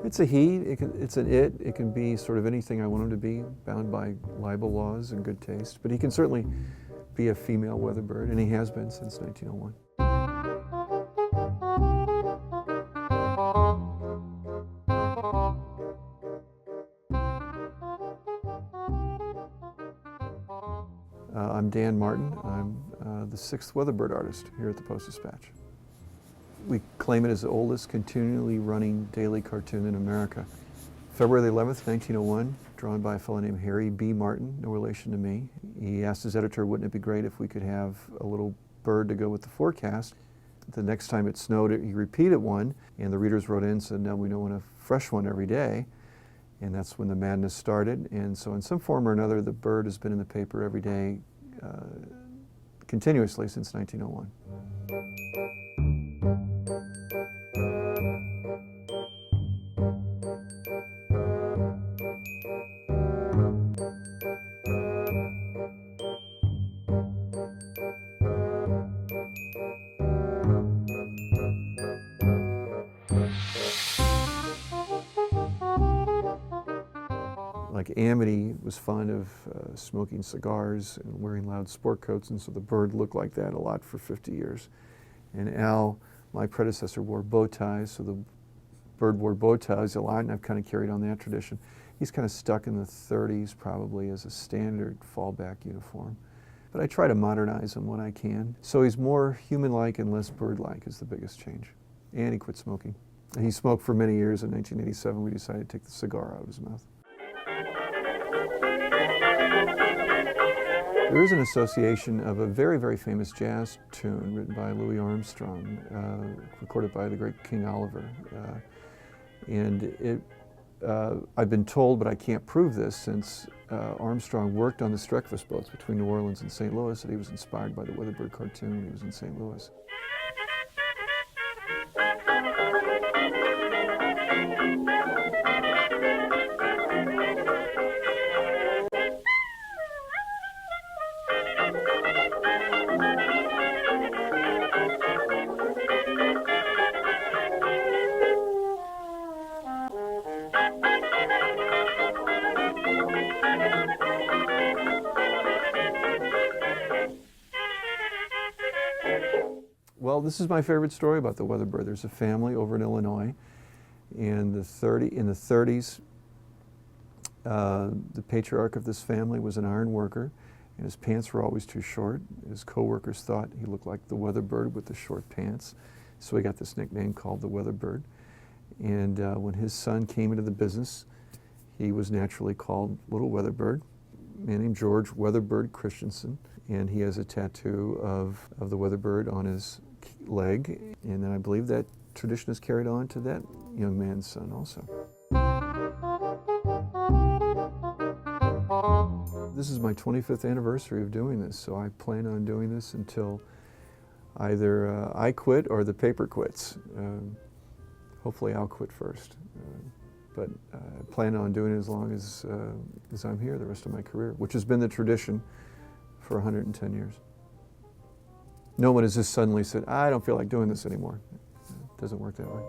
It's a he, it's an it. It can be sort of anything I want him to be, bound by libel laws and good taste. But he can certainly be a female weatherbird, and he has been since 1901. I'm Dan Martin. I'm the 6th weatherbird artist here at the Post-Dispatch. We claim it as the oldest continually running daily cartoon in America. February 11th, 1901, drawn by a fellow named Harry B. Martin, no relation to me. He asked his editor, wouldn't it be great if we could have a little bird to go with the forecast? The next time it snowed, he repeated one, and the readers wrote in and said, no, we don't want a fresh one every day. And that's when the madness started. And so in some form or another, the bird has been in the paper every day continuously since 1901. Like Amity was fond of smoking cigars and wearing loud sport coats, and so the bird looked like that a lot for 50 years. And Al, my predecessor, wore bow ties, so the bird wore bow ties a lot, and I've kind of carried on that tradition. He's kind of stuck in the 30s probably as a standard fallback uniform. But I try to modernize him when I can. So he's more human-like and less bird-like is the biggest change. And he quit smoking. He smoked for many years. In 1987, we decided to take the cigar out of his mouth. There is an association of a very, very famous jazz tune written by Louis Armstrong, recorded by the great King Oliver. I've been told, but I can't prove this, since Armstrong worked on the Streckfish boats between New Orleans and St. Louis, that he was inspired by the Weatherbird cartoon when he was in St. Louis. Well, this is my favorite story about the Weatherbird. There's a family over in Illinois. In the 30s, the patriarch of this family was an iron worker, and his pants were always too short. His co-workers thought he looked like the Weatherbird with the short pants, so he got this nickname called the Weatherbird. And when his son came into the business, he was naturally called Little Weatherbird. A man named George Weatherbird Christensen, and he has a tattoo of the Weatherbird on his leg, and then I believe that tradition is carried on to that young man's son also. This is my 25th anniversary of doing this, so I plan on doing this until either I quit or the paper quits. Hopefully I'll quit first, but I plan on doing it as long as I'm here the rest of my career, which has been the tradition for 110 years. No one has just suddenly said, I don't feel like doing this anymore. It doesn't work that way.